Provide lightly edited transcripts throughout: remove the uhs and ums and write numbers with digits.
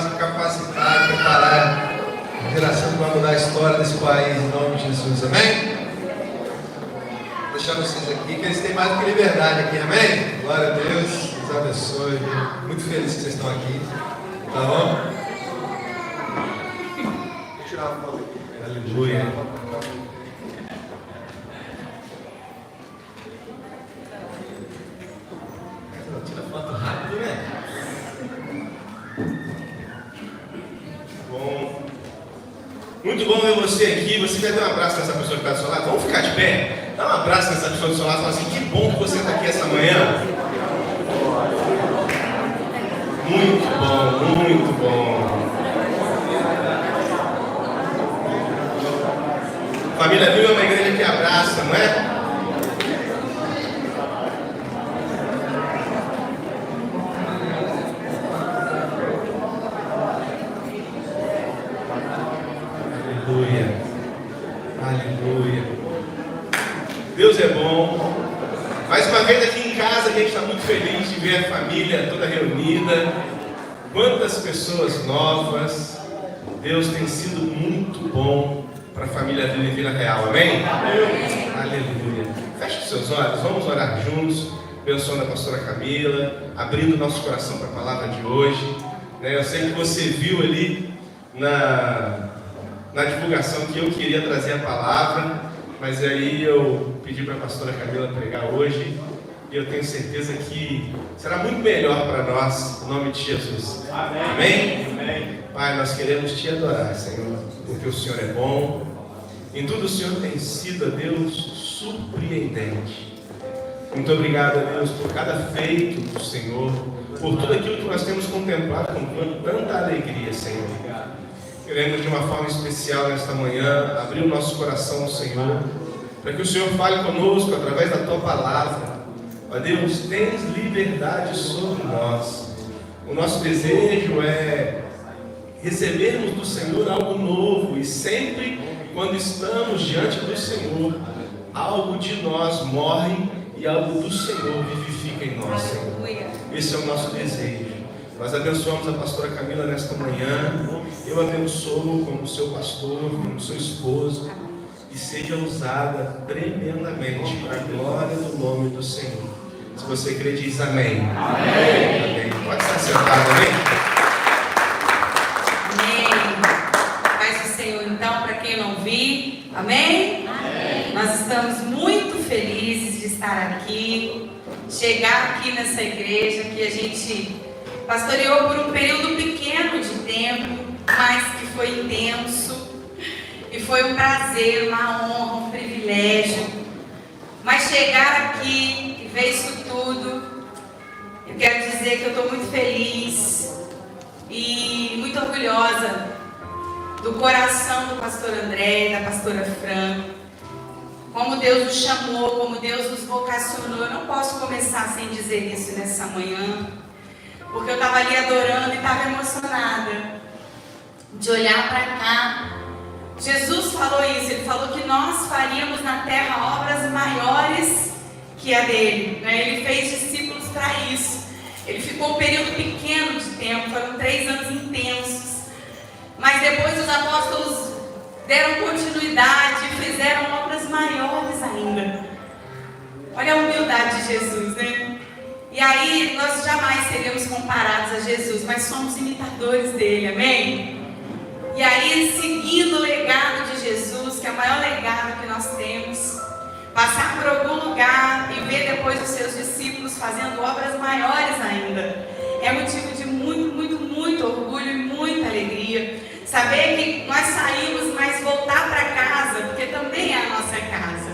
capazes e capacitados, preparar a geração que vai mudar a história desse país, em nome de Jesus, amém? Vou deixar vocês aqui, que eles têm mais do que liberdade aqui, amém? Glória a Deus, Deus abençoe, muito feliz que vocês estão aqui, tá bom? Vou tirar a foto aqui. Aleluia. Tira foto rápido, né? Bom. Muito bom ver você aqui. Você quer dar um abraço nessa pessoa que está do seu lado? Vamos ficar de pé? Dá um abraço nessa pessoa do seu lado e fala assim: que bom que você está aqui essa manhã. Muito bom, muito bom. Família Viva é uma igreja que abraça, não é? Aleluia. Aleluia. Deus é bom. Mais uma vez aqui em casa a gente está muito feliz de ver a família toda reunida. Quantas pessoas novas. Deus tem sido muito bom para a família Viva e Vila Real, amém? Amém? Aleluia. Feche os seus olhos, vamos orar juntos, abençoando a pastora Camila, abrindo nosso coração para a palavra de hoje. Eu sei que você viu ali na divulgação que eu queria trazer a palavra, mas aí eu pedi para a pastora Camila pregar hoje, e eu tenho certeza que será muito melhor para nós, em nome de Jesus. Amém? Amém? Amém. Pai, nós queremos te adorar, Senhor, porque o Senhor é bom. Em tudo o Senhor tem sido, a Deus, surpreendente. Muito obrigado, a Deus, por cada feito do Senhor, por tudo aquilo que nós temos contemplado com tanta alegria, Senhor. Queremos, de uma forma especial, nesta manhã, abrir o nosso coração ao Senhor, para que o Senhor fale conosco através da Tua palavra. Ó Deus, tens liberdade sobre nós. O nosso desejo é recebermos do Senhor algo novo, e sempre quando estamos diante do Senhor, algo de nós morre e algo do Senhor vivifica em nós, Senhor. Esse é o nosso desejo. Nós abençoamos a pastora Camila nesta manhã. Eu abençoo como seu pastor, como seu esposo, e seja usada tremendamente para a glória do nome do Senhor. Se você crê, diz amém. Amém. Amém. Pode estar sentado, amém? Então, para quem não viu, amém? Amém? Nós estamos muito felizes de estar aqui, chegar aqui nessa igreja que a gente pastoreou por um período pequeno de tempo, mas que foi intenso, e foi um prazer, uma honra, um privilégio. Mas chegar aqui e ver isso tudo, eu quero dizer que eu estou muito feliz e muito orgulhosa do coração do pastor André e da pastora Fran, como Deus nos chamou, como Deus nos vocacionou. Eu não posso começar sem dizer isso nessa manhã, porque eu estava ali adorando e estava emocionada de olhar para cá. Jesus falou isso, Ele falou que nós faríamos na terra obras maiores que a dele, né? Ele fez discípulos para isso. Ele ficou um período pequeno de tempo, foram 3 anos intensos. Mas depois os apóstolos deram continuidade e fizeram obras maiores ainda. Olha a humildade de Jesus, né? E aí nós jamais seremos comparados a Jesus, mas somos imitadores dele, amém? E aí, seguindo o legado de Jesus, que é o maior legado que nós temos, passar por algum lugar e ver depois os seus discípulos fazendo obras maiores ainda, é motivo de muito, muito, muito orgulho e muita alegria. Saber que nós saímos, mas voltar para casa, porque também é a nossa casa,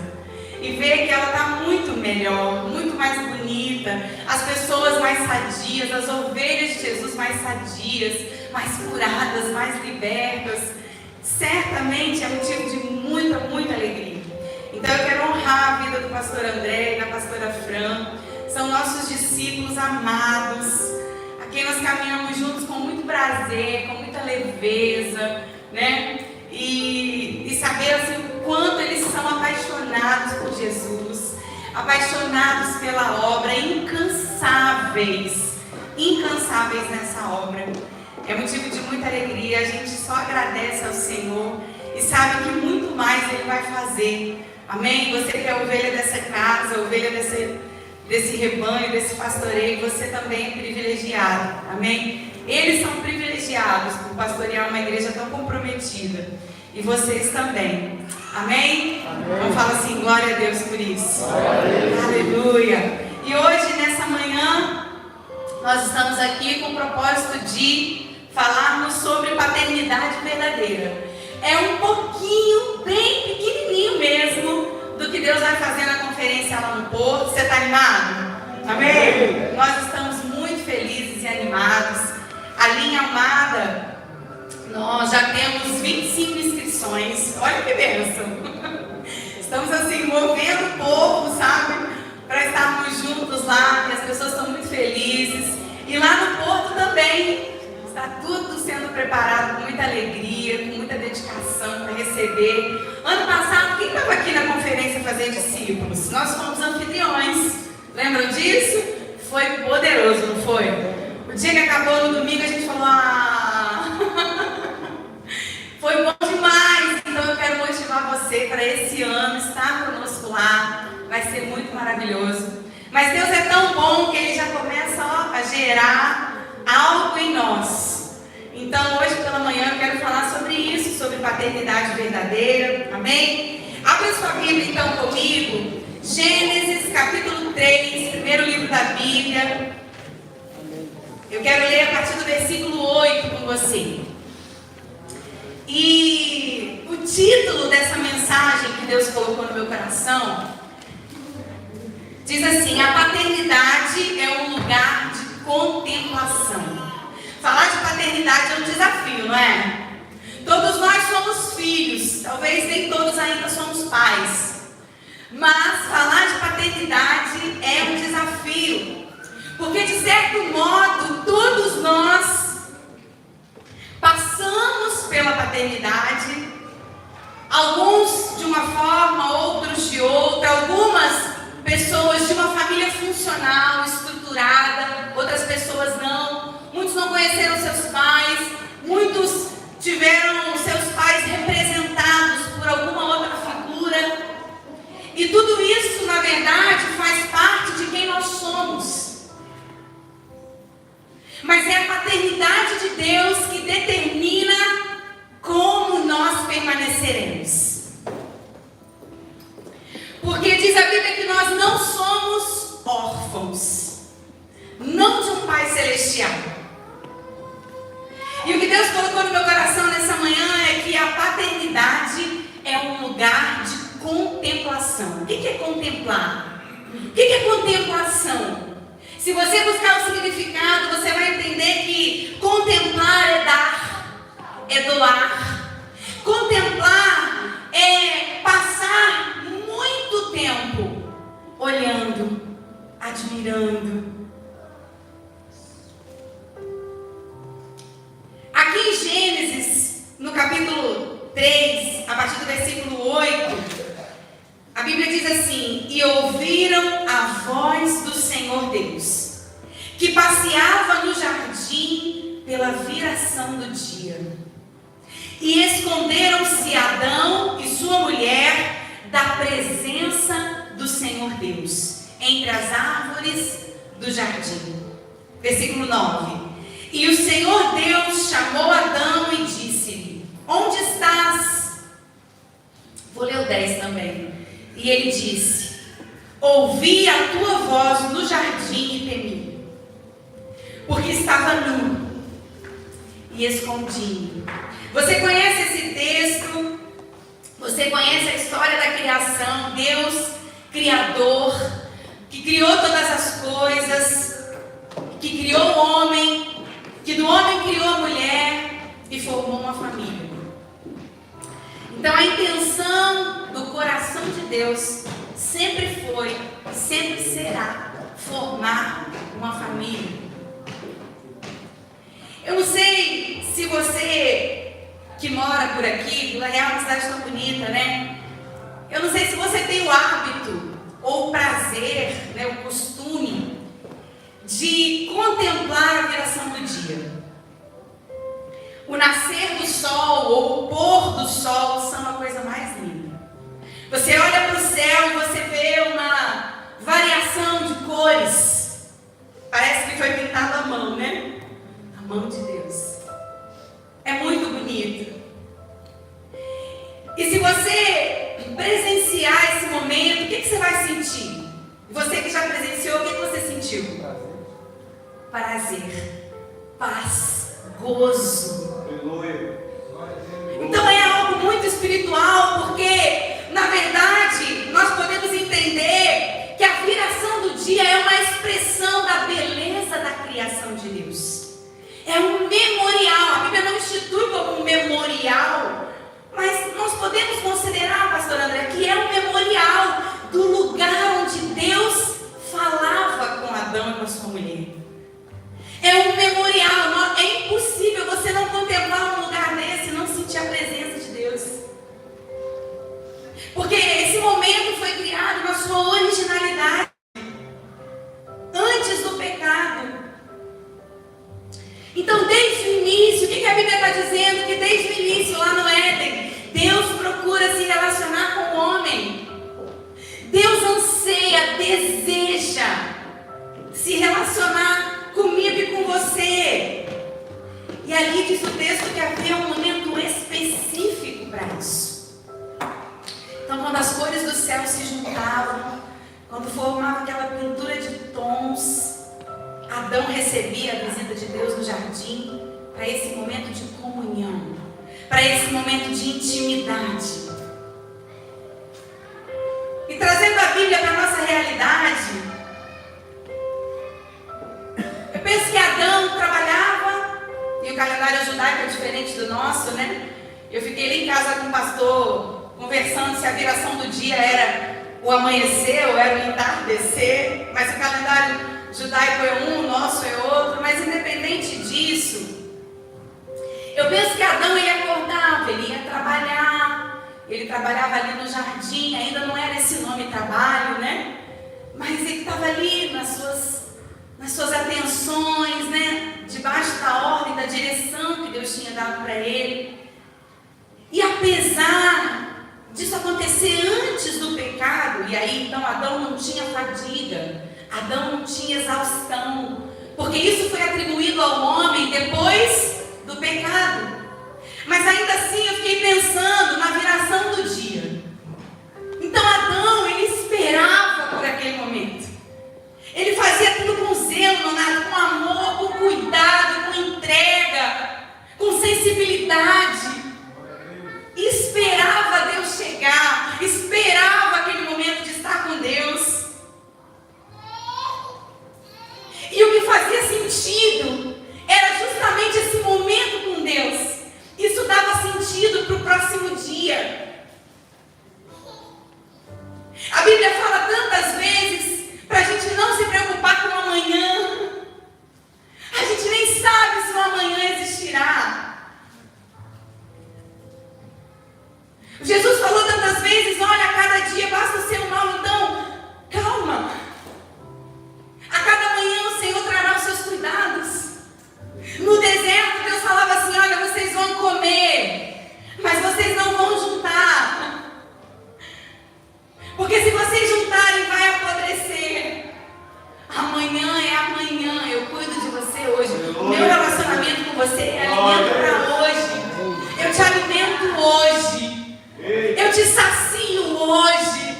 e ver que ela está muito melhor, muito mais bonita, as pessoas mais sadias, as ovelhas de Jesus mais sadias, mais curadas, mais libertas, certamente é motivo de muita, muita alegria. Então eu quero honrar a vida do pastor André e da pastora Fran, são nossos discípulos amados, a quem nós caminhamos juntos com muito prazer, com muita leveza, né? E saber assim, o quanto eles são apaixonados por Jesus, apaixonados pela obra, incansáveis nessa obra. é motivo de muita alegria. A gente só agradece ao Senhor e sabe que muito mais Ele vai fazer. Amém? Você que é ovelha dessa casa, ovelha desse rebanho, desse pastoreio, você também é privilegiado. Amém? Eles são privilegiados por pastorear uma igreja tão comprometida. E vocês também. Amém? Então fala assim, glória a Deus por isso. Aleluia. E hoje, nessa manhã, nós estamos aqui com o propósito de falarmos sobre paternidade verdadeira. É um pouquinho, bem pequenininho mesmo, do que Deus vai fazer na conferência lá no Porto. Você está animado? Amém? Nós estamos muito felizes e animados. A linha amada, nós já temos 25 inscrições. Olha que bênção. Estamos assim, movendo o povo, sabe? Para estarmos juntos lá, e as pessoas estão muito felizes. E lá no Porto também está tudo sendo preparado com muita alegria, com muita dedicação para receber. Ano passado, quem estava aqui na conferência Fazer Discípulos? Nós fomos anfitriões. Lembram disso? Foi poderoso, não foi? O dia que acabou no domingo, a gente falou, foi bom demais. Então eu quero motivar você para esse ano estar conosco lá. Vai ser muito maravilhoso. Mas Deus é tão bom que Ele já começa a gerar algo em nós. Então hoje pela manhã eu quero falar sobre isso, sobre paternidade verdadeira. Amém? Abra sua Bíblia então comigo. Gênesis capítulo 3, primeiro livro da Bíblia. Eu quero ler a partir do versículo 8 com você. E o título dessa mensagem que Deus colocou no meu coração diz assim: a paternidade é um lugar de contemplação. Falar de paternidade é um desafio, não é? Todos nós somos filhos, talvez nem todos ainda somos pais. Mas falar de paternidade é um desafio, porque de certo modo todos nós passamos pela paternidade, alguns de uma forma, outros de outra, algumas pessoas de uma família funcional, estruturada, outras pessoas não. Muitos não conheceram seus pais, muitos tiveram seus pais representados por alguma outra figura. E tudo isso, na verdade, faz parte de quem nós somos. Mas é a paternidade de Deus que determina como nós permaneceremos. Porque diz a Bíblia que nós não somos órfãos, não de um Pai Celestial. E o que Deus colocou no meu coração nessa manhã é que a paternidade é um lugar de contemplação. O que é contemplar? O que é contemplação? Se você buscar o significado, você vai entender que contemplar é dar, é doar. Contemplar é passar muito tempo olhando, admirando. Aqui em Gênesis, no capítulo 3, a partir do versículo 8, a Bíblia diz assim: e ouviram a voz do Senhor Deus, que passeava no jardim pela viração do dia. E esconderam-se Adão e sua mulher da presença do Senhor Deus, entre as árvores do jardim. Versículo 9. E o Senhor Deus chamou Adão e disse-lhe: onde estás? Vou ler o 10 também. E ele disse: ouvi a tua voz no jardim e temi, porque estava nu e escondi-me. Você conhece esse texto? Você conhece a história da criação? Deus, Criador, que criou todas as coisas, que criou o homem, que do homem criou a mulher e formou uma família. Então a intenção do coração de Deus sempre foi e sempre será formar uma família. Eu não sei se você que mora por aqui, Vila Real é uma cidade tão bonita, né? Eu não sei se você tem o hábito ou o prazer, né, o costume de contemplar a viração do dia. sol ou o pôr do sol são a coisa mais linda. Você olha para o céu e você vê uma variação de cores. Parece que foi pintado à mão, né? A mão de Deus. É muito bonito. E se você presenciar esse momento, o que você vai sentir? Você que já presenciou, o que você sentiu? Prazer, paz, gozo. Então é algo muito espiritual, porque na verdade nós podemos entender que a viração do dia é uma expressão da beleza da criação de Deus. É um memorial. A Bíblia não institui como um memorial, mas nós podemos considerar, pastor André, que é um memorial do lugar onde Deus falava com Adão e com a sua mulher. É um memorial. É impossível você não contemplar um lugar desse e não sentir a presença de Deus. Porque esse momento foi criado na sua originalidade, antes do pecado. Então, desde o início, o que a Bíblia está dizendo? Que desde o início, lá no Éden, Deus procura se relacionar com o homem. Deus anseia, deseja se relacionar comigo e com você. E ali diz o texto que havia um momento específico para isso. Então, quando as cores do céu se juntavam, quando formava aquela pintura de tons, Adão recebia a visita de Deus no jardim para esse momento de comunhão, para esse momento de intimidade. E trazendo a Bíblia para a nossa realidade, eu penso que Adão trabalhava, e o calendário judaico é diferente do nosso, né? Eu fiquei ali em casa com o pastor, conversando se a viração do dia era o amanhecer ou era o entardecer, mas o calendário judaico é um, o nosso é outro. Mas independente disso, eu penso que Adão ele acordava, ele ia trabalhar, ele trabalhava ali no jardim, ainda não era esse nome trabalho, né? Mas ele estava ali nas suas atenções, né? Debaixo da ordem, da direção que Deus tinha dado para ele. E apesar disso acontecer antes do pecado, e aí então Adão não tinha fadiga, Adão não tinha exaustão, porque isso foi atribuído ao homem depois do pecado. Mas ainda assim eu fiquei pensando na viração do dia. Então Adão, ele esperava por aquele momento. Ele fazia tudo com zelo, com amor, com cuidado, com entrega, com sensibilidade. Esperava Deus chegar, esperava aquele momento de estar com Deus. E o que fazia sentido era justamente esse momento com Deus. Isso dava sentido para o próximo dia. A Bíblia fala tantas vezes para a gente não se preocupar com o amanhã. A gente nem sabe se o amanhã existirá. Jesus falou tantas vezes, olha, a cada dia basta o seu mal, então, calma. A cada manhã o Senhor trará os seus cuidados. No deserto, Deus falava assim, olha, vocês vão comer, mas vocês não vão juntar. Porque se vocês juntarem, vai apodrecer. Amanhã é amanhã, eu cuido de você hoje. O meu relacionamento com você é alimento para hoje. Eu te alimento hoje. Eu te sacio hoje.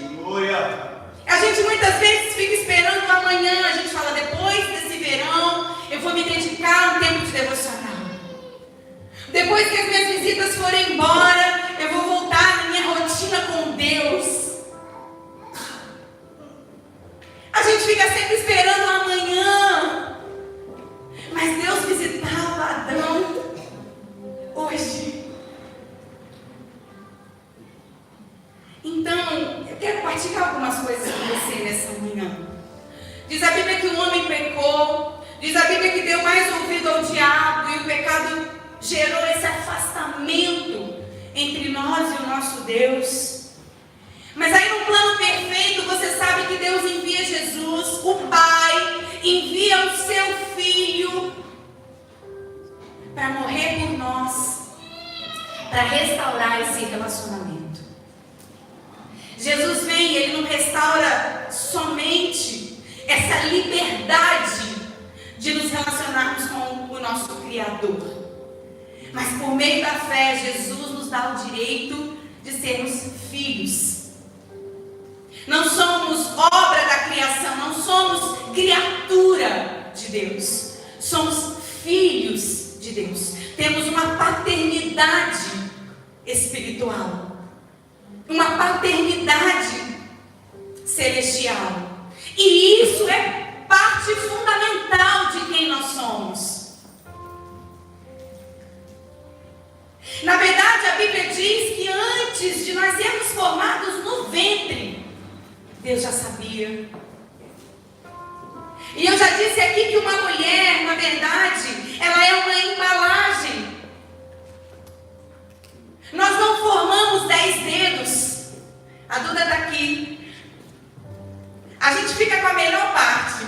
A gente muitas vezes fica esperando o amanhã. A gente fala, depois desse verão, eu vou me dedicar a um tempo de devocional. Depois que as minhas visitas forem embora, eu vou voltar na minha rotina com Deus. A gente fica sempre esperando o amanhã. Mas Deus visitava Adão hoje. Então, eu quero partilhar algumas coisas com você nessa manhã. Diz a Bíblia que o homem pecou. Diz a Bíblia que deu mais ouvido ao diabo. E o pecado gerou esse afastamento entre nós e o nosso Deus. Mas aí no plano perfeito, você sabe que Deus envia Jesus. O Pai envia o seu Filho para morrer por nós. para restaurar esse relacionamento. Jesus vem e Ele não restaura somente essa liberdade de nos relacionarmos com o nosso Criador, mas por meio da fé, Jesus nos dá o direito de sermos filhos. Não somos obra da criação, não somos criatura de Deus, somos filhos de Deus. Temos uma paternidade espiritual, uma paternidade celestial, e isso é parte fundamental de quem nós somos. Na verdade, a Bíblia diz que antes de nós sermos formados no ventre, Deus já sabia. E eu já disse aqui que uma mulher, na verdade, ela é uma embalagem. Nós não formamos 10 dedos. A Duda está aqui. A gente fica com a melhor parte.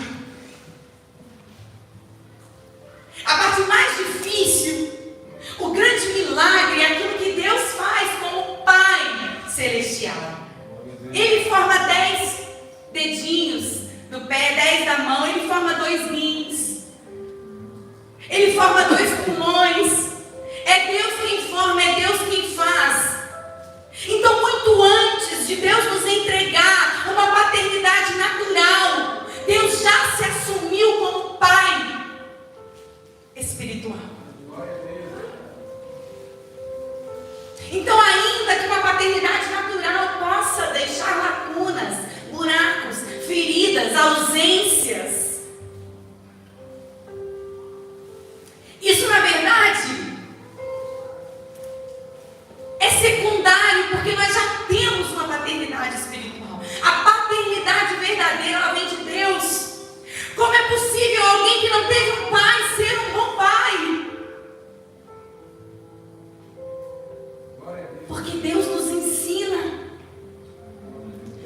A parte mais difícil, o grande milagre, é aquilo que Deus faz como Pai Celestial. Ele forma 10 dedinhos no pé, 10 da mão, Ele forma 2 rins, Ele forma 2 pulmões. É Deus quem forma, é Deus quem faz. Então, muito antes de Deus nos entregar uma paternidade natural, Deus já se assumiu como Pai espiritual. Então, ainda que uma paternidade natural possa deixar lacunas, buracos, feridas, ausências, isso na verdade é secundário, porque nós já temos uma paternidade espiritual. A paternidade verdadeira, ela vem de Deus. Como é possível alguém que não teve um pai ser um bom pai? Porque Deus nos ensina,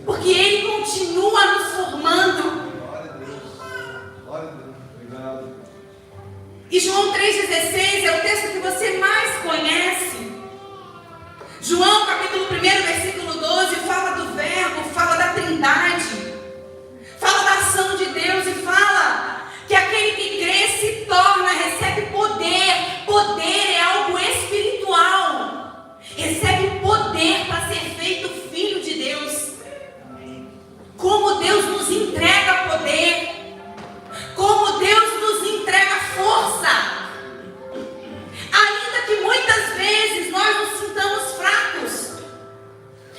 porque Ele continua nos formando. E João 3,16 é o texto que você mais conhece. João capítulo 1, versículo 12, fala do verbo, fala da trindade, fala da ação de Deus e fala que aquele que crê se torna, recebe poder. Poder é algo espiritual. Recebe poder para ser feito filho de Deus. Como Deus nos entrega poder, como Deus nos entrega força. Ainda que muitas vezes nós nos sintamos fracos,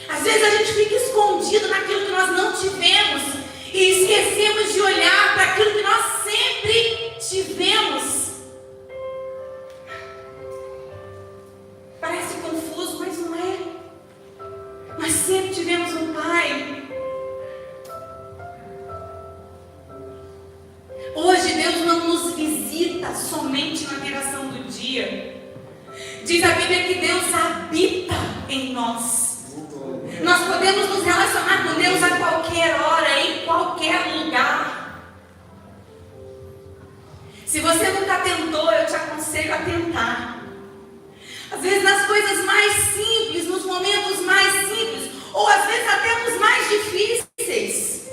às vezes a gente fica escondido naquilo que nós não tivemos e esquecemos de olhar para aquilo que nós sempre tivemos. Parece confuso, mas não é. Nós sempre tivemos um pai. Hoje Deus não nos visita somente na viração do dia. Diz a Bíblia que Deus habita em nós. Nós podemos nos relacionar com Deus a qualquer hora, em qualquer lugar. Se você nunca tentou, eu te aconselho a tentar. Às vezes nas coisas mais simples, nos momentos mais simples, ou às vezes até nos mais difíceis.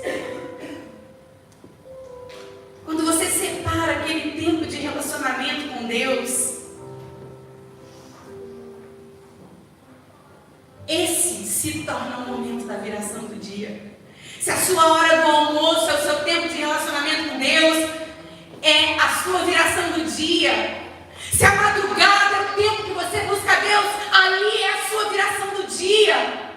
Quando você separa aquele tempo de relacionamento com Deus, esse se torna o momento da viração do dia. Se a sua hora do almoço é o seu tempo de relacionamento com Deus, é a sua viração do dia. Se a madrugada é o tempo que você busca Deus, ali é a sua viração do dia.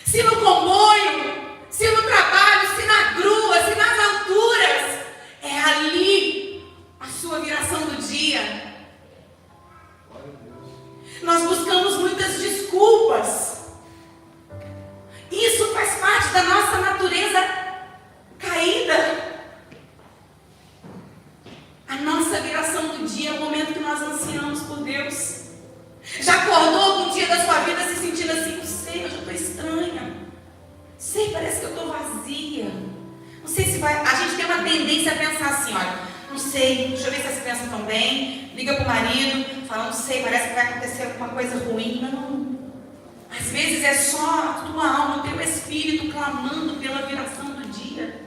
Se no comboio, se no trabalho, se na grua, se nas alturas, é ali a sua viração do dia. Nós buscamos muitas desculpas. Isso faz parte da nossa natureza caída. A nossa viração do dia é o momento que nós ansiamos por Deus. Já acordou algum dia da sua vida se sentindo assim? Não sei, hoje eu estou estranha. Não sei, parece que eu estou vazia. Não sei se vai... A gente tem uma tendência a pensar assim, olha, não sei, deixa eu ver se as crianças estão bem. liga para o marido, fala, não sei, parece que vai acontecer alguma coisa ruim. Não. Às vezes é só a tua alma, o teu espírito clamando pela viração do dia.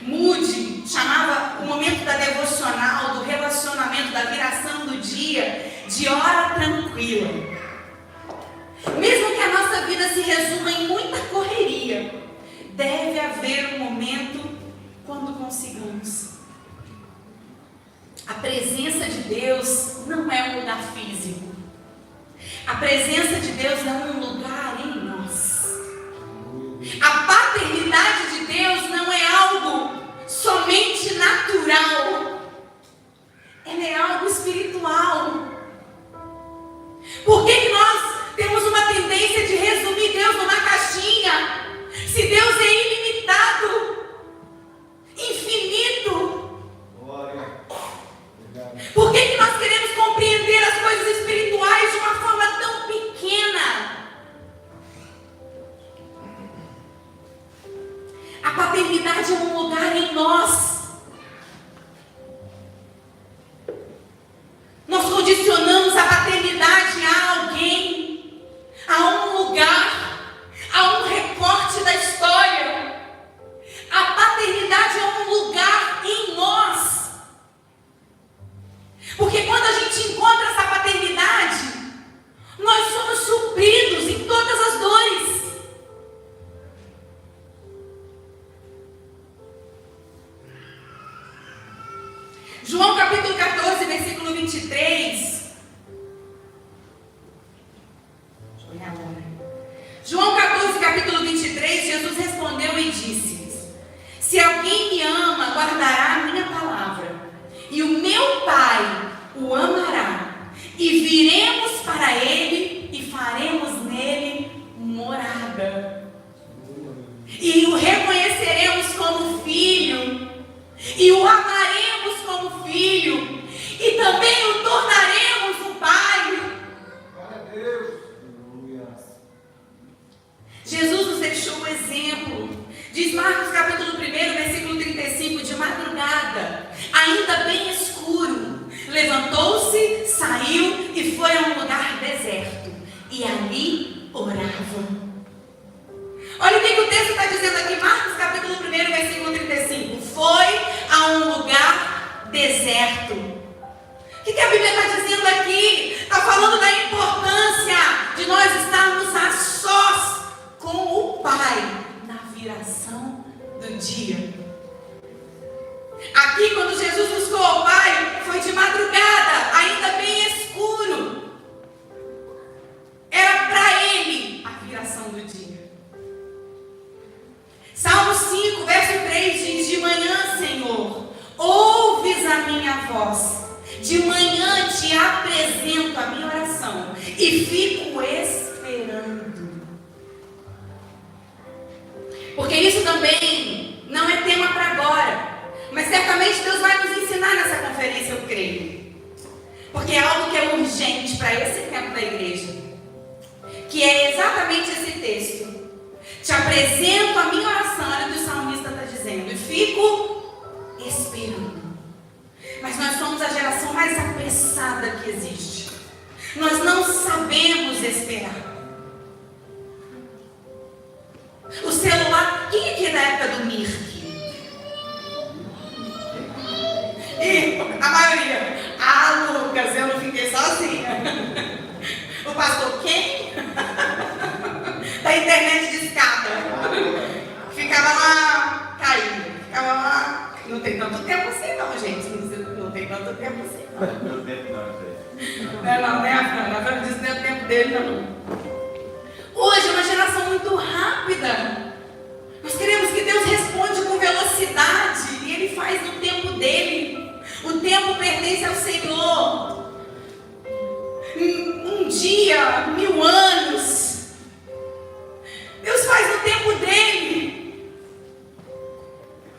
Moody chamava o momento da devocional, do relacionamento, da viração do dia, de hora tranquila. Mesmo que a nossa vida se resuma em muita correria, deve haver um momento quando consigamos. A presença de Deus não é um lugar físico. A presença de Deus é um lugar em nós. A paternidade de Deus não é algo somente natural. Ela é algo espiritual. Por que nós temos uma tendência de resumir Deus numa caixinha? Se Deus é ilimitado, infinito, por que nós queremos compreender as coisas espirituais de uma forma tão pequena? A paternidade é um lugar em nós. Nós condicionamos a paternidade a alguém, a um lugar, a um recorte da história. A paternidade é um lugar em nós. Porque quando a gente encontra essa paternidade, nós somos supridos em todas as dores. João capítulo 14, versículo 23. Deixa eu olhar agora. João 14, capítulo 23, Jesus respondeu e disse: se alguém me ama, guardará a minha palavra, e o meu Pai o amará, e viremos para ele e faremos nele morada. E o reconheceremos como filho, e o amaremos como filho, e também o tornaremos um pai. Glória a Deus. Jesus nos deixou o exemplo. Diz Marcos capítulo 1, versículo 35, de madrugada, ainda bem escuro, levantou-se, saiu e foi a um lugar deserto, e ali orava. Olha o que o texto está dizendo aqui, Marcos capítulo 1, versículo 35. Foi a um lugar deserto. O que a Bíblia está dizendo aqui? Está falando da importância de nós estarmos a sós com o Pai na viração do dia. Aqui, quando Jesus buscou ao Pai, foi de madrugada, ainda bem escuro. Era para ele a viração do dia. Salmo 5, verso 3 diz: de manhã, Senhor, ouves a minha voz. De manhã te apresento a minha oração e fico esperando. Porque isso também não é tema para agora, mas certamente Deus vai nos ensinar nessa conferência, eu creio. Porque é algo que é urgente para esse tempo da igreja, que é exatamente esse texto. Te apresento a minha oração, olha o que o salmista está dizendo, e fico esperando. Mas nós somos a geração mais apressada que existe. Nós não sabemos esperar. O celular, quem aqui é da época do Mirk? E a maioria, Lucas, eu não fiquei sozinha. O pastor quem? Da internet de escada. Ficava lá, caindo. Ficava lá. Não tem tanto tempo assim não, gente. Não tem tanto tempo assim não. Não tem tempo não, nem a Fran. A Fran disse que não é o tempo dele não. Hoje é uma geração muito rápida. Nós queremos que Deus responda com velocidade. E Ele faz no tempo dele. O tempo pertence ao Senhor. Um dia, 1000 anos. Deus faz no tempo dele.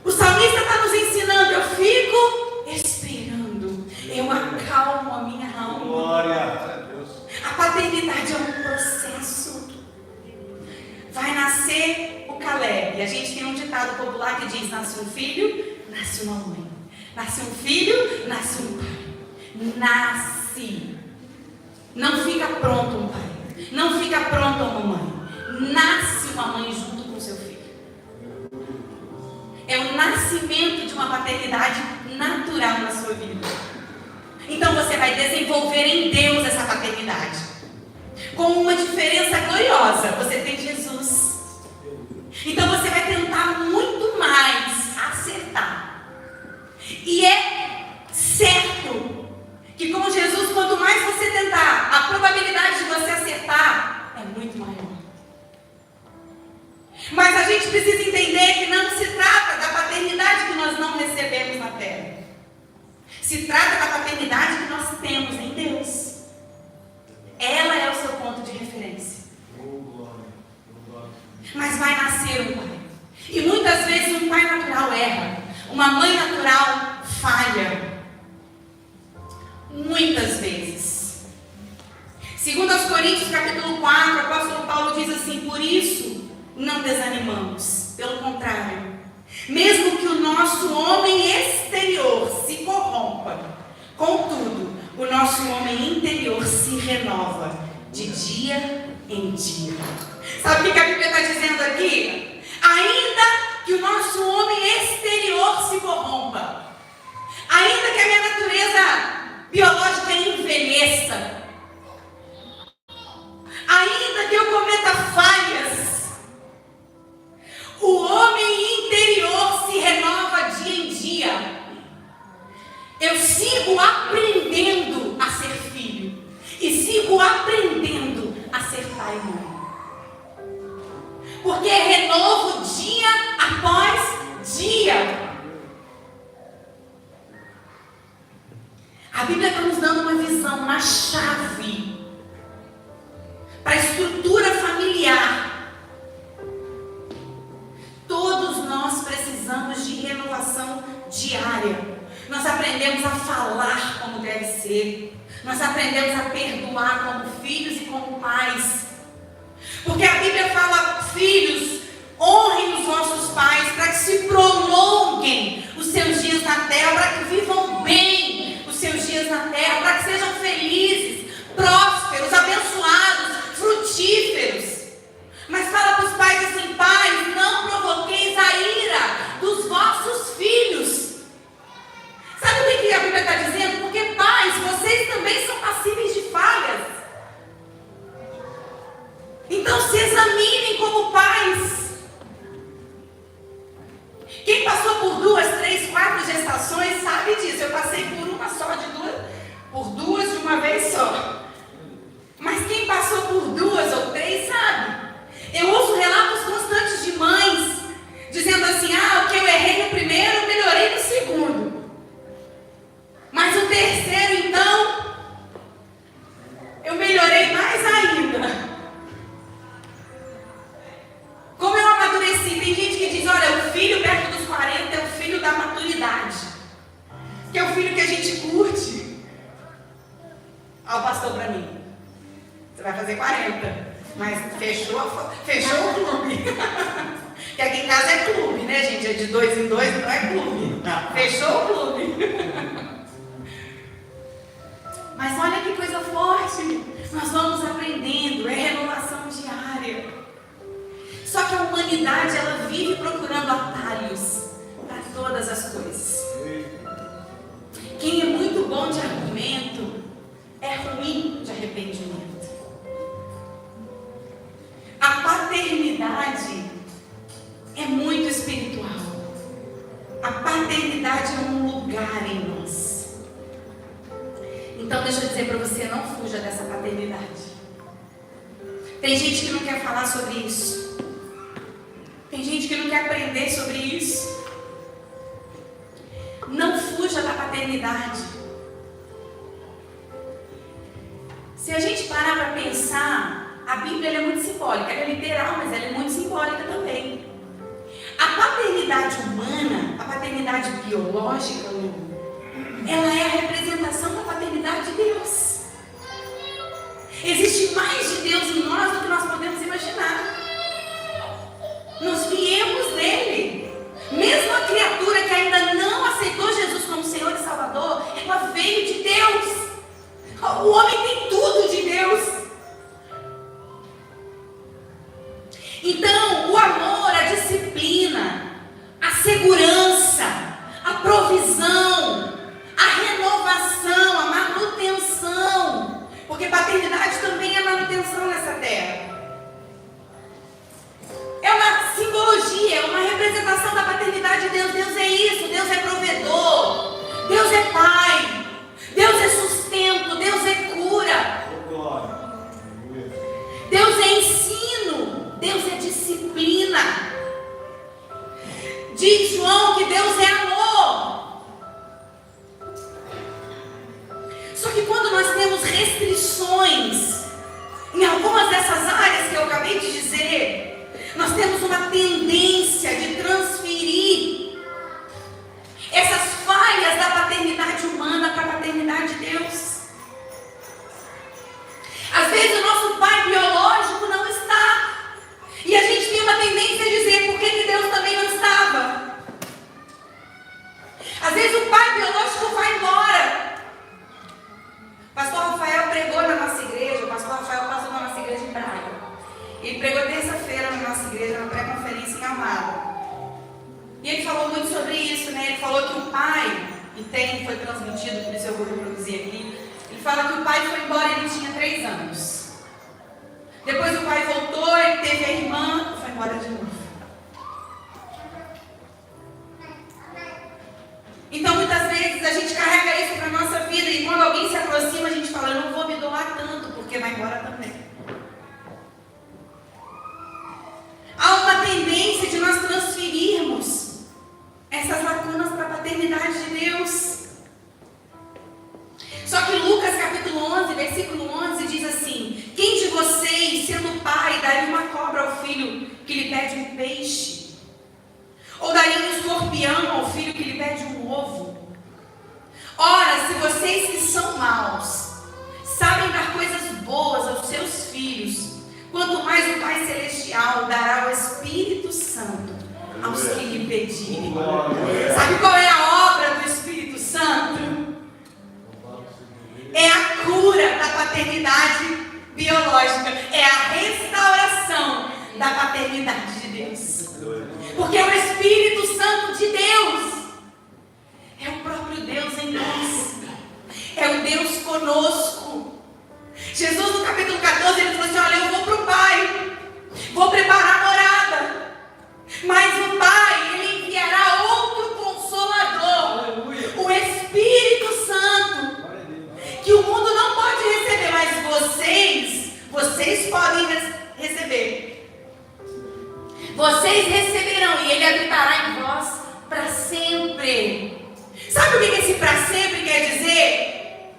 O salmista está nos ensinando. Eu fico esperando. Eu acalmo a minha alma. Glória a Deus. A paternidade é um processo. Vai nascer o Caleb. E a gente tem um ditado popular que diz: nasceu nasce um filho, nasce uma mãe. Nasce um filho, nasce um pai. Nasce. Não fica pronto um pai. Não fica pronta uma mãe. Nasce uma mãe junto com o seu filho. É o nascimento de uma paternidade natural na sua vida. Então você vai desenvolver em Deus essa paternidade. Com uma diferença gloriosa. Você tem Jesus. Então você vai tentar muito mais acertar. E é certo que com Jesus, quanto mais você tentar, a probabilidade de você acertar é muito maior. Mas a gente precisa entender que não se trata da paternidade que nós não recebemos na terra. Se trata da paternidade que nós temos em Deus. Ela é o seu ponto de referência. Mas vai nascer um pai. E muitas vezes um pai natural erra. Uma mãe natural falha. Muitas vezes. Segundo aos Coríntios capítulo 4, o apóstolo Paulo diz assim: por isso não desanimamos. Pelo contrário, mesmo que o nosso homem exterior se corrompa, contudo, o nosso homem interior se renova de dia em dia. Sabe o que a Bíblia está dizendo aqui? Ainda que o nosso homem exterior se corrompa, ainda que a minha natureza biológica envelheça, ainda que eu cometa falhas, o homem interior se renova dia em dia. Eu sigo aprendendo a ser filho e sigo aprendendo a ser pai e mãe. Porque é renovo dia após dia. A Bíblia está nos dando uma visão, uma chave para a estrutura familiar. Todos nós precisamos de renovação diária. Nós aprendemos a falar como deve ser. Nós aprendemos a perdoar como filhos e como pais. Porque a Bíblia fala: filhos, honrem os vossos pais para que se prolonguem os seus dias na terra, para que vivam bem os seus dias na terra, para que sejam felizes, prósperos, abençoados, frutíferos. Mas fala para os pais assim: pais, não provoqueis a ira dos vossos filhos. Sabe o que a Bíblia está dizendo? Porque pais, vocês também são passíveis de falhas. Então se examinem como pais. Quem passou por 2, 3, 4 gestações sabe disso. Eu passei por uma só, por duas de uma vez só. Mas quem passou por 2 ou 3 sabe. Eu ouço relatos constantes de mães dizendo assim: o que eu errei no primeiro, eu melhorei no segundo. Mas o terceiro, então, eu melhorei mais ainda. Como eu amadureci. Tem gente que diz: olha, o filho perto dos 40 é o filho da maturidade, que é o filho que a gente curte. O pastor para mim: você vai fazer 40, mas fechou o clube. Que aqui em casa é clube, né, gente? É de 2 em 2, não é clube. Fechou o clube. Mas olha que coisa forte. Nós vamos aprendendo. É renovação diária. Só que a humanidade, ela vive procurando atalhos para todas as coisas. Quem é muito bom de argumento é ruim de arrependimento. A paternidade é muito espiritual. A paternidade é um lugar em nós. Então deixa eu dizer para você: não fuja dessa paternidade. Tem gente que não quer falar sobre isso. Tem gente que não quer aprender sobre isso. Não fuja da paternidade. Se a gente parar para pensar, a Bíblia é muito simbólica. Ela é literal, mas ela é muito simbólica também. A paternidade humana, a paternidade biológica, ela é a representação da paternidade de Deus. Existe mais de Deus em nós do que nós podemos imaginar. Nós viemos dele. Mesmo mesmo a criatura que ainda não aceitou Jesus como Senhor e Salvador, ela veio de Deus. O homem tem tudo de Deus. Então, o amor, a disciplina, a segurança, a provisão, a renovação, a manutenção, porque paternidade também é manutenção nessa terra. É uma simbologia, é uma representação da paternidade de Deus. Deus é isso, Deus é provedor, Deus é pai, Deus é sustento, Deus é cura, Deus é ensino, Deus é disciplina. Diz João que Deus é amor. Só que quando nós temos restrições em algumas dessas áreas que eu acabei de dizer, nós temos uma tendência de transferir essas falhas da paternidade humana para a paternidade de Deus. Às vezes o nosso pai biológico não está, e a gente tem uma tendência a dizer por que Deus também não estava. Às vezes o pai biológico vai embora. O pastor Rafael pregou na nossa igreja, o pastor Rafael passou na nossa igreja em Braga. Ele pregou terça-feira na nossa igreja, na pré-conferência em Almada. E ele falou muito sobre isso, né? Ele falou que o pai, e foi transmitido, por isso eu vou reproduzir aqui. Ele fala que o pai foi embora e ele tinha 3 anos. Depois o pai voltou, ele teve a irmã e foi embora de novo. Então muitas vezes a gente carrega isso para a nossa vida e quando alguém se aproxima a gente fala, eu não vou me doar tanto, porque vai embora também. Há uma tendência de nós transferirmos essas lacunas para a paternidade de Deus. Só que Lucas capítulo 11, versículo 11 diz assim: quem de vocês, sendo pai, daria uma cobra ao filho que lhe pede um peixe? Ou daria um escorpião ao filho que lhe pede um ovo? Ora, se vocês que são maus sabem dar coisas boas aos seus filhos, quanto mais o Pai Celestial dará o Espírito Santo aos que lhe pedirem. Sabe qual é a obra do Espírito Santo? É a cura da paternidade biológica. É a restauração da paternidade de Deus. Porque é o Espírito Santo de Deus. É o próprio Deus em nós. É o Deus conosco. Jesus no capítulo 14, ele falou assim, olha, eu vou para o Pai. Vou preparar a morada. Mas o Pai, ele enviará outro Consolador. Aleluia. O Espírito Santo. Que o mundo não pode receber, mas vocês podem receber. Vocês receberão e ele habitará em vós para sempre. Sabe o que esse para sempre quer dizer?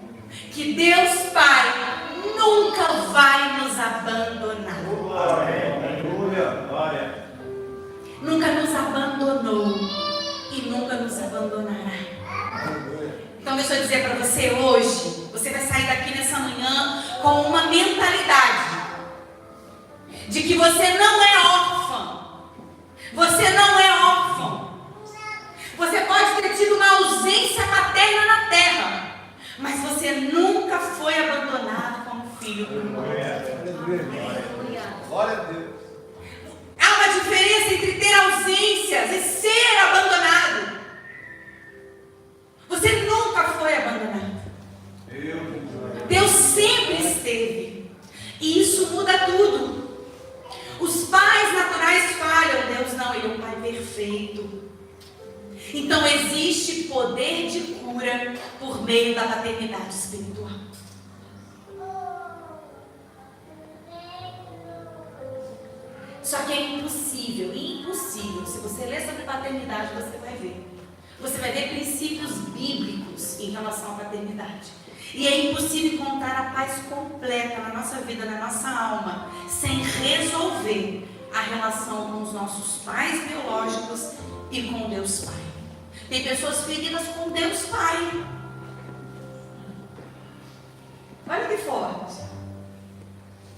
Que Deus Pai nunca vai nos abandonar. Nunca nos abandonou e nunca nos abandonará. Então deixa eu dizer para você hoje, você vai sair daqui nessa manhã com uma mentalidade de que você não é órfã. Você não é órfão. Você pode ter tido uma ausência materna na terra, mas você nunca foi abandonado como filho do Glória a Deus. Há uma diferença entre ter ausências e ser abandonado. Você nunca foi abandonado. Deus sempre esteve. E isso muda tudo. Os pais naturais falham, Deus não, Ele é um Pai perfeito. Então existe poder de cura por meio da paternidade espiritual. Só que é impossível. Se você ler sobre paternidade, você vai ver. Você vai ver princípios bíblicos em relação à paternidade. E é impossível encontrar a paz completa na nossa vida, na nossa alma, sem resolver a relação com os nossos pais biológicos e com Deus Pai. Tem pessoas feridas com Deus Pai. Olha que forte.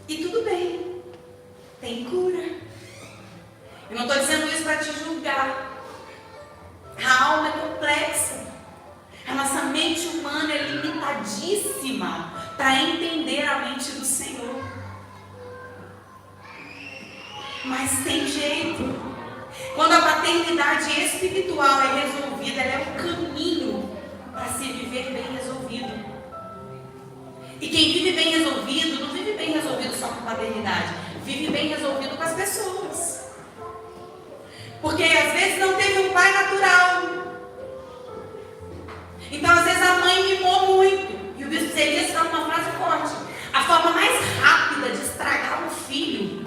E tudo bem. Tem cura. Eu não estou dizendo isso para te julgar. A alma é complexa. A nossa mente humana é limitadíssima para entender a mente do Senhor. Mas tem jeito. Quando a paternidade espiritual é resolvida, ela é o caminho para se viver bem resolvido. E quem vive bem resolvido, não vive bem resolvido só com paternidade, vive bem resolvido com as pessoas. Porque às vezes não teve um pai natural. Então às vezes a mãe mimou muito. E o bispo Elias fala uma frase forte: a forma mais rápida de estragar um filho,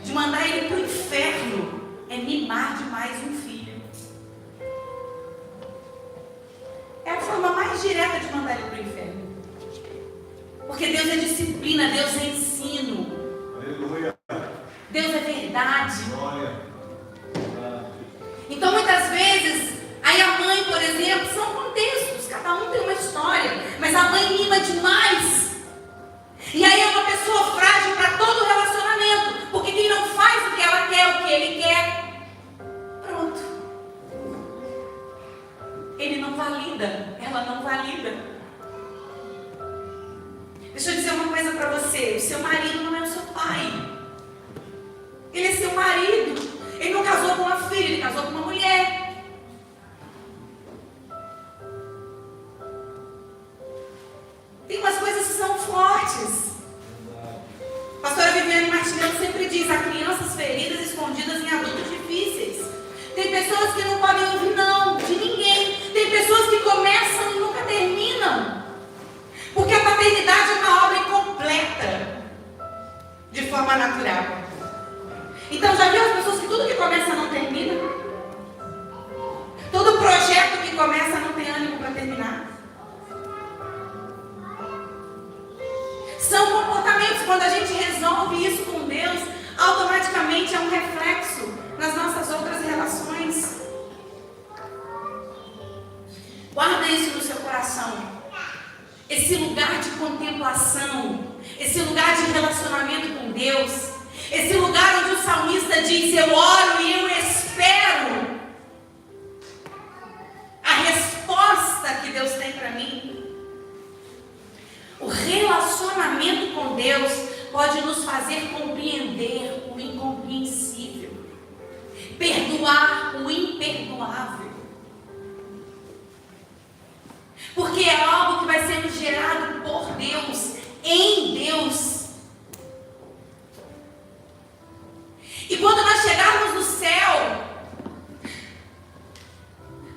de mandar ele para o inferno, é mimar demais um filho. É a forma mais direta de mandar ele para o inferno. Porque Deus é disciplina, Deus é ensino. Aleluia. Deus é verdade. Glória. Então muitas vezes, aí a mãe, por exemplo, são contextos, cada um tem uma história, mas a mãe mima demais. E aí é uma pessoa frágil para todo relacionamento, porque quem não faz o que ela quer, o que ele quer, pronto. Ele não valida, ela não valida. Deixa eu dizer uma coisa para você: o seu marido não é o seu pai. Ele é seu marido. Ele não casou com uma filha, ele casou com uma mulher. Tem umas coisas que são fortes. A pastora Viviane Martinello sempre diz: há crianças feridas escondidas em adultos difíceis. Tem pessoas que não podem ouvir não de ninguém. Tem pessoas que começam e nunca terminam. Porque a paternidade é uma obra incompleta de forma natural. Então já viu as pessoas que tudo que começa não termina? Todo projeto que começa não tem ânimo para terminar. São comportamentos, quando a gente resolve isso com Deus, automaticamente é um reflexo nas nossas outras relações. Guarda isso no seu coração. Esse lugar de contemplação, esse lugar de relacionamento com Deus, esse lugar onde o salmista diz: eu oro e eu espero a resposta que Deus tem para mim. O relacionamento com Deus pode nos fazer compreender o incompreensível, perdoar o imperdoável. Porque é algo que vai sendo gerado por Deus, em Deus. E quando nós chegarmos no céu,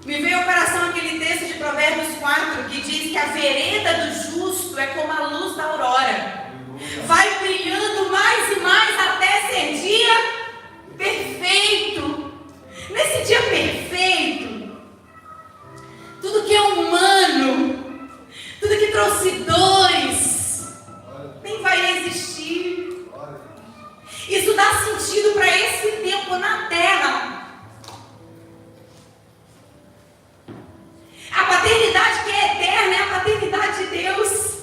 me veio ao coração aquele texto de Provérbios 4, que diz que a vereda do justo é como a luz da aurora. Vai brilhando mais e mais até ser dia perfeito. Nesse dia perfeito, tudo que é humano, tudo que trouxe dores, nem vai existir. Isso dá sentido para esse tempo na terra. A paternidade que é eterna é a paternidade de Deus.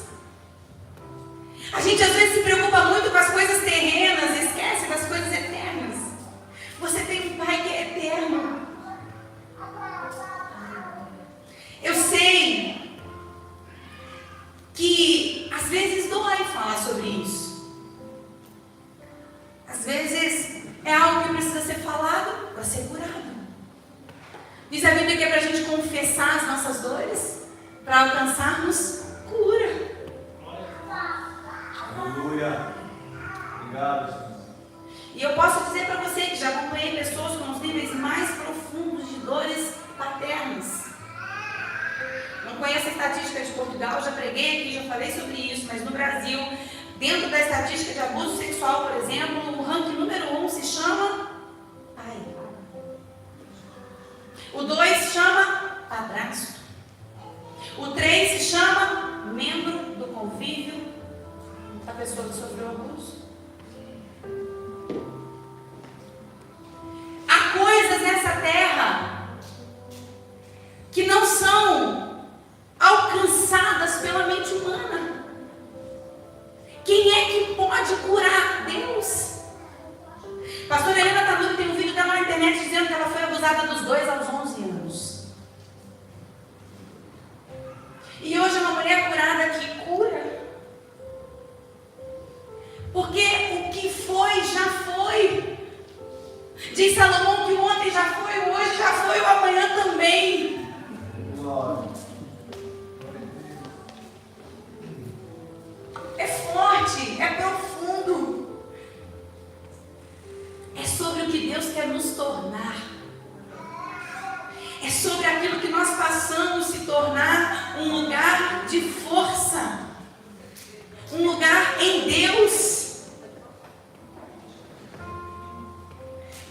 A gente às vezes se preocupa muito com as coisas terrenas, esquece das coisas eternas. Você tem um pai que é eterno. Eu sei que às vezes dói falar sobre isso. Às vezes é algo que precisa ser falado para ser curado. Diz a Bíblia que é para a gente confessar as nossas dores, para alcançarmos cura. Aleluia. Obrigado, Senhor. E eu posso dizer para você que já acompanhei pessoas com os níveis mais profundos de dores paternas. Não conheço a estatística de Portugal, já preguei aqui, já falei sobre isso, mas no Brasil, dentro da estatística de abuso sexual, por exemplo, o ranking número 1 se chama pai. O 2 se chama padrasto. O 3 se chama membro do convívio da pessoa que sofreu abuso. Há coisas nessa terra que não são alcançadas pela mente humana. Quem é que pode curar? Deus. Pastora Helena E hoje é uma mulher curada que cura. Porque o que foi, já foi. Diz Salomão que o ontem já foi, o hoje já foi, o amanhã também. É forte, é profundo. É sobre o que Deus quer nos tornar. É sobre aquilo que nós passamos se tornar um lugar de força. Um lugar em Deus.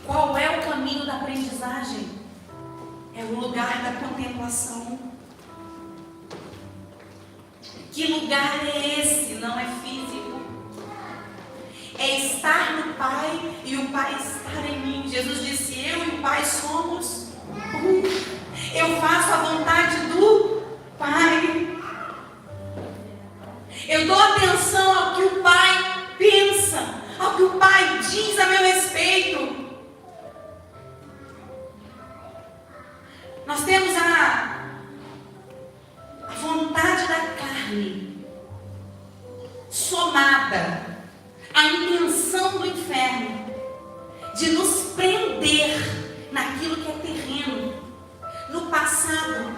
Qual é o caminho da aprendizagem? É o lugar da contemplação. Que lugar é esse? Não é físico. É estar no Pai e o Pai estar em mim. Jesus disse: eu e o Pai somos um. Eu faço a vontade do Pai. Eu dou atenção ao que o Pai pensa, ao que o Pai diz a meu respeito. Nós temos a vontade da carne somada à intenção do inferno de nos prender naquilo que é terreno, no passado.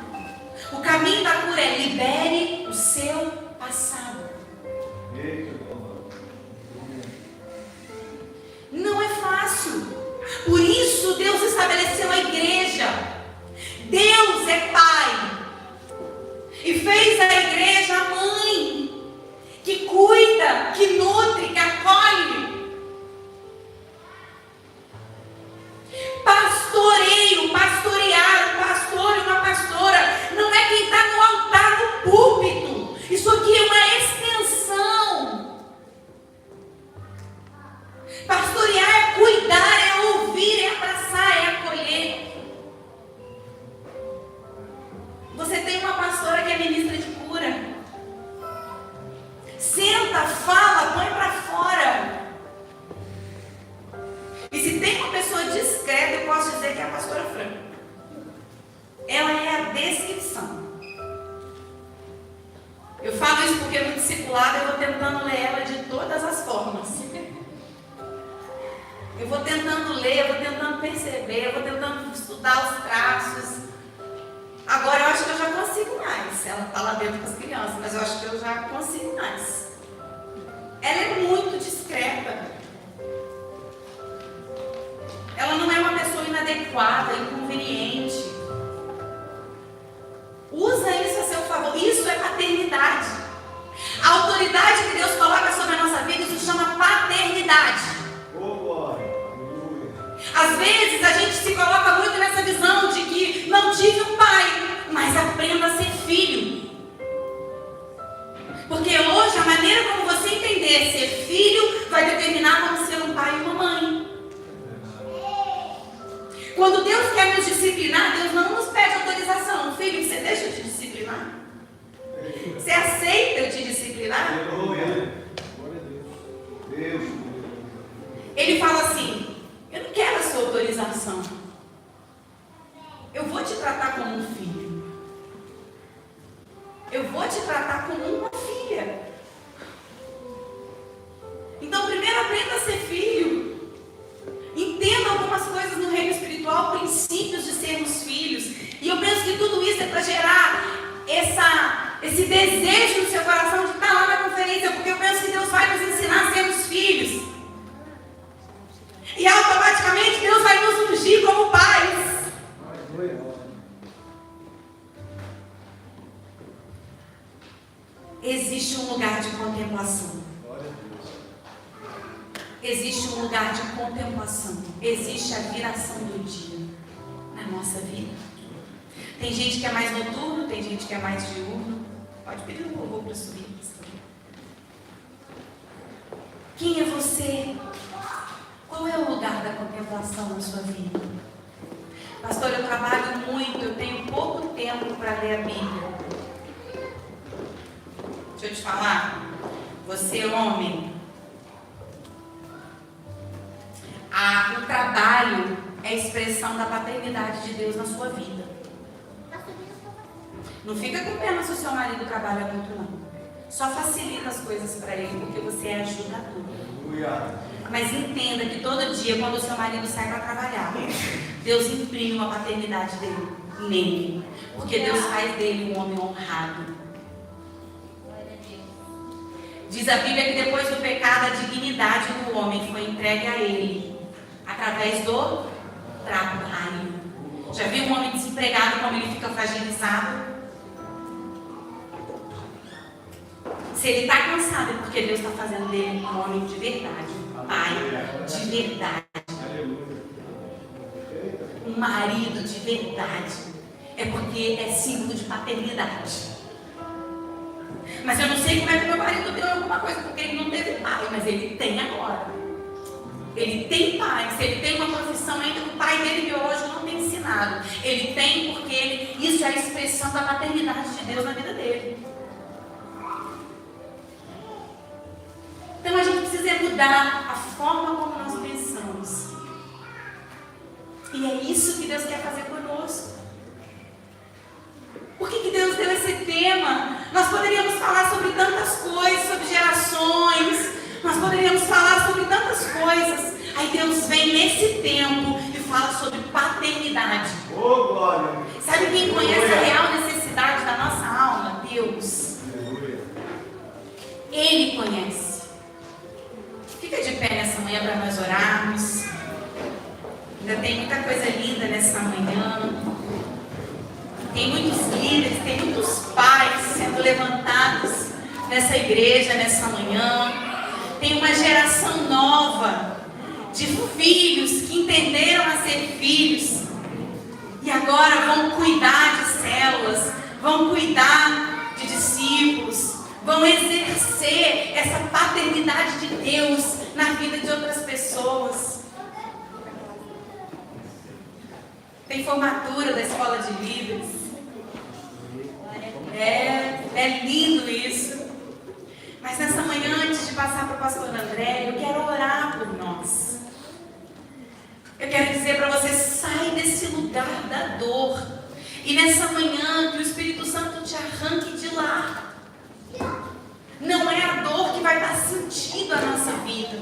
O caminho da cura é: libere o seu passado. Não é fácil. Por isso Deus estabeleceu a igreja. Deus é Pai e fez a igreja a mãe que cuida, que nutre, que acolhe. Pastoreio, pastorear, um pastor e uma pastora não é quem está no altar, no púlpito. Isso aqui é uma extensão. Pastorear é cuidar, é ouvir, é abraçar, é acolher. Você tem uma pastora que é ministra de cura. Senta, fala, põe para fora. E se tem uma pessoa discreta, eu posso dizer que é a pastora Fran. Ela é a descrição. Eu falo isso porque no discipulado eu vou tentando ler ela de todas as formas. Eu vou tentando ler, eu vou tentando perceber, eu vou tentando estudar os traços. Agora eu acho que eu já consigo mais. Ela está lá dentro com as crianças, mas eu acho que eu já consigo mais. Ela é muito discreta. Ela não é uma pessoa inadequada, inconveniente. Usa isso a seu favor. Isso é paternidade. A autoridade que Deus coloca sobre a nossa vida, isso chama paternidade. Às vezes a gente se coloca muito nessa visão de que não tive um pai, mas aprenda a ser filho. Porque hoje a maneira como você entender ser filho vai determinar como ser um pai e uma mãe. Quando Deus quer nos disciplinar, Deus não nos pede autorização. Filho, você deixa eu te disciplinar? Você aceita eu te disciplinar? Ele fala assim: eu não quero a sua autorização. Eu vou te tratar como um filho. Eu vou te tratar como uma filha. Então, primeiro aprenda a ser filho. Entenda algumas coisas no reino espiritual, princípios de sermos filhos. E eu penso que tudo isso é para gerar esse desejo no seu coração de estar lá na conferência, porque eu penso que Deus vai nos ensinar a sermos filhos. E automaticamente Deus vai nos ungir como pais. Existe um lugar de contemplação. Existe um lugar de contemplação. Existe a viração do dia na nossa vida. Tem gente que é mais noturno, tem gente que é mais diurno. Pode pedir um louvor para subir. Quem é você? Qual é o lugar da contemplação na sua vida? Pastor, eu trabalho muito, eu tenho pouco tempo para ler a Bíblia. Deixa eu te falar, você homem, o trabalho é a expressão da paternidade de Deus na sua vida. Não fica com pena se o seu marido trabalha muito, não. Só facilita as coisas para ele, porque você é ajudador. Mas entenda que todo dia, quando o seu marido sai para trabalhar, Deus imprime uma paternidade dele, nele. Porque Deus faz dele um homem honrado. Diz a Bíblia que depois do pecado, a dignidade do homem foi entregue a ele, através do trabalho. Já viu um homem desempregado como ele fica fragilizado? Se ele está cansado é porque Deus está fazendo dele um homem de verdade, um pai de verdade, um marido de verdade. É porque é símbolo de paternidade. Mas eu não sei como é que meu marido deu alguma coisa, porque ele não teve pai, mas ele tem agora. Ele tem pai, se ele tem uma profissão ainda que o pai dele biológico não tem ensinado. Ele tem porque isso é a expressão da paternidade de Deus na vida dele. Então a gente precisa mudar a forma como nós pensamos. E é isso que Deus quer fazer conosco. Por que Deus deu esse tema? Nós poderíamos falar sobre tantas coisas, sobre gerações, nós poderíamos falar sobre tantas coisas. Aí Deus vem nesse tempo e fala sobre paternidade. Oh, glória! Sabe quem conhece a real necessidade da nossa alma? Deus. Ele conhece. Fica de pé nessa manhã para nós orarmos. Ainda tem muita coisa linda nessa manhã. Tem muitos líderes, tem muitos pais sendo levantados nessa igreja, nessa manhã. Tem uma geração nova de filhos que entenderam a ser filhos e agora vão cuidar de células, vão cuidar de discípulos, vão exercer essa paternidade de Deus na vida de outras pessoas. Tem formatura da escola de líderes. É lindo isso. Mas nessa manhã, antes de passar para o pastor André, eu quero orar por nós. Eu quero dizer para você, sai desse lugar da dor. E nessa manhã, que o Espírito Santo te arranque de lá. Não é a dor que vai dar sentido à nossa vida.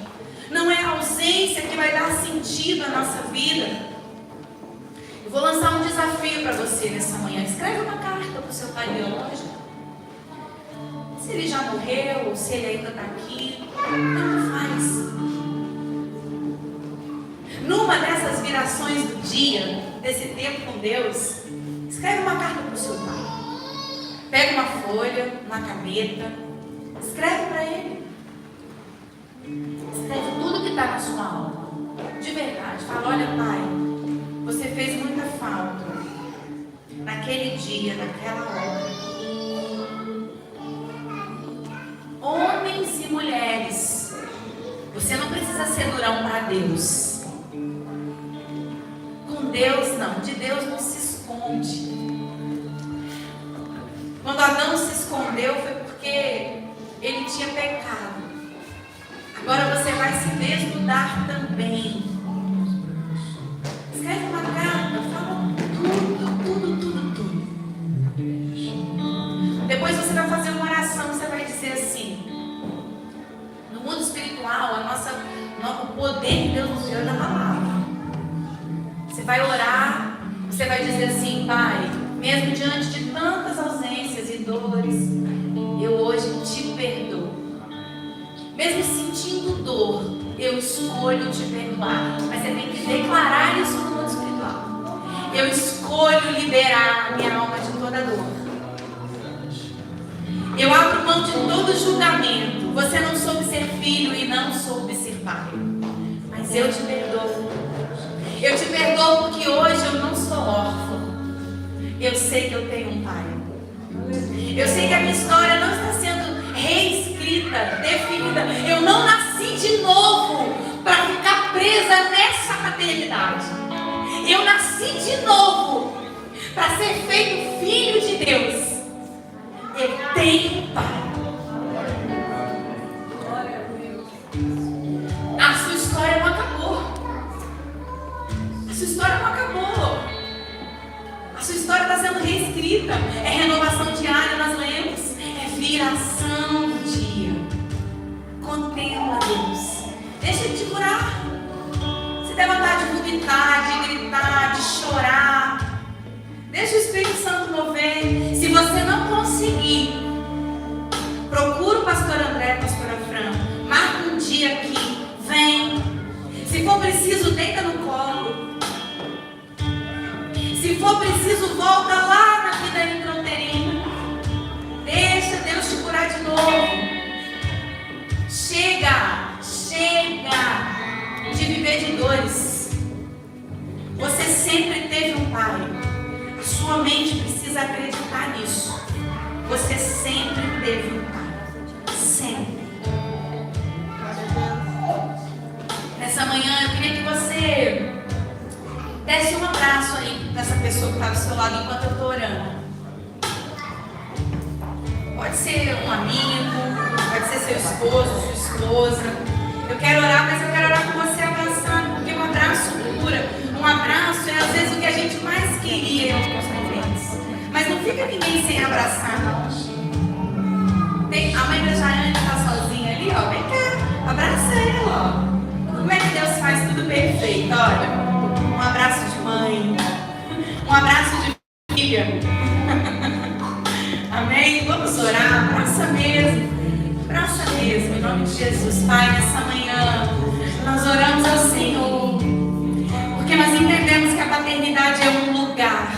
Não é a ausência que vai dar sentido à nossa vida. Eu vou lançar um desafio para você nessa manhã. Escreve uma carta para o seu pai biológico. Se ele já morreu, ou se ele ainda está aqui, tanto faz. Numa dessas virações do dia, desse tempo com Deus, escreve uma carta para o seu pai. Pega uma folha, uma caneta, escreve para ele. Escreve tudo que está na sua alma. De verdade. Fala, olha pai, você fez muita falta naquele dia, naquela hora. Homens e mulheres, você não precisa ser durão para Deus. Com Deus não, de Deus não se esconde. Quando Adão se escondeu foi porque ele tinha pecado. Agora você vai se desnudar também. Escreve uma carta, fala tudo. Depois você vai fazer uma oração, você vai dizer assim: no mundo espiritual, o poder de Deus nos deu da palavra. Você vai orar, você vai dizer assim: Pai, mesmo diante de tantas ausências e dores, eu hoje te perdoo. Mesmo sentindo dor, eu escolho te perdoar. Mas você tem que declarar isso no mundo espiritual. Eu escolho liberar minha alma de toda dor. Eu abro mão de todo julgamento. Você não soube ser filho e não soube ser pai. Mas eu te perdoo. Eu te perdoo porque hoje eu não sou órfão. Eu sei que eu tenho um pai. Eu sei que a minha história não está sendo reescrita, definida. Eu não nasci de novo para ficar presa nessa maternidade. Eu nasci de novo para ser feito filho de Deus. Eu tenho pai. A sua história não acabou. A sua história não acabou. A sua história está sendo reescrita. É renovação sempre teve um pai. Sempre. Nessa manhã eu queria que você desse um abraço aí nessa pessoa que está do seu lado enquanto eu estou orando. Pode ser um amigo, pode ser seu esposo, sua esposa. Eu quero orar, mas eu quero orar com você abraçando, porque um abraço cura. Um abraço é às vezes o que a gente mais queria em alguns momentos. Mas não fica ninguém sem abraçar, não. A mãe da Jaiane está sozinha ali, ó. Vem cá, abraça ela, ó. Como é que Deus faz tudo perfeito? Olha, um abraço de mãe, um abraço de filha. Amém? Vamos orar, abraça mesmo, em nome de Jesus. Pai, nessa manhã, nós oramos ao Senhor, porque nós entendemos que a paternidade é um lugar,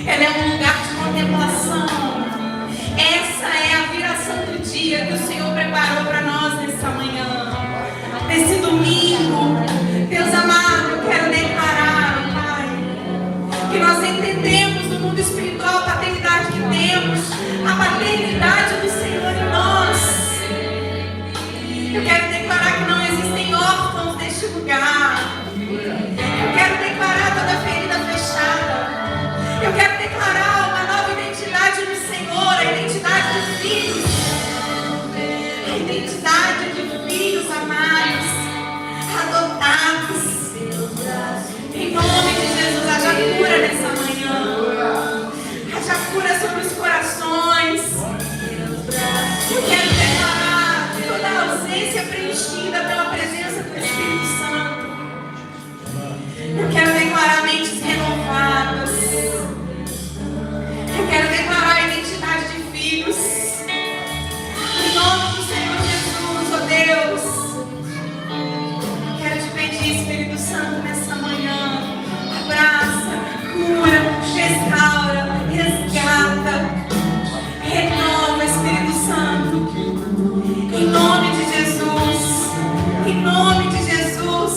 ela é um lugar de contemplação. Essa é a viração do dia que o Senhor preparou para nós nessa manhã, nesse domingo. Deus amado, eu quero declarar, Pai, que nós entendemos no mundo espiritual a paternidade que temos, a paternidade do Senhor em nós. Eu quero declarar que não existem órfãos neste lugar. Eu quero declarar toda ferida fechada. Eu quero declarar uma nova identidade no Senhor, a identidade de filhos. A identidade de filhos amados, adotados. Em nome de Jesus, haja cura nessa manhã. Haja cura sobre os corações. Eu quero declarar toda a ausência preenchida pela presença do Espírito Santo. Eu quero declarar mentes renovadas. Eu quero declarar a identidade de filhos. Em nome do Senhor Jesus, ó Deus. Quero te pedir, Espírito Santo, nessa manhã. Abraça, cura, restaura, resgata. Renova, Espírito Santo. Em nome de Jesus. Em nome de Jesus.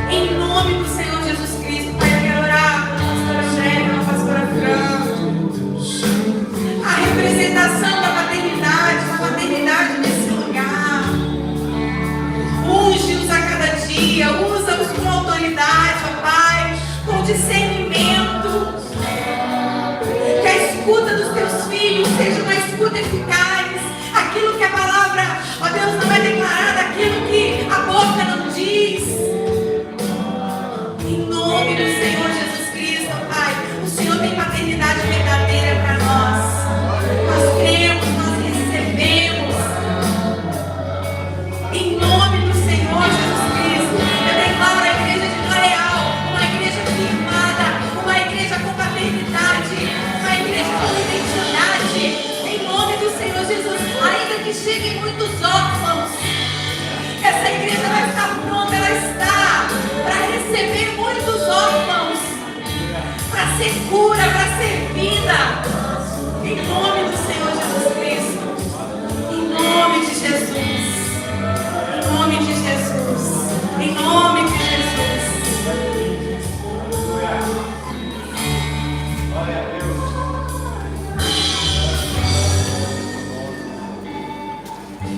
Em nome do Senhor Jesus Cristo. Pai, eu quero orar pela pastora Angélica, pela pastora Fran. A representação da paternidade nesse lugar. Unge-os a cada dia. Usa-os com autoridade, ó Pai, com discernimento. Que a escuta dos teus filhos seja uma escuta eficaz. Aquilo que a palavra, ó Deus, não é declarada, aquilo que a boca não diz. Em nome do Senhor Jesus Cristo, Pai, o Senhor tem paternidade verdadeira para nós. Nós cremos, nós recebemos. Em nome do Senhor Jesus Cristo, eu declaro a igreja de L'Oréal, uma igreja firmada, uma igreja com paternidade, uma igreja com identidade. Em nome do Senhor Jesus, ainda que cheguem muitos órfãos, essa igreja vai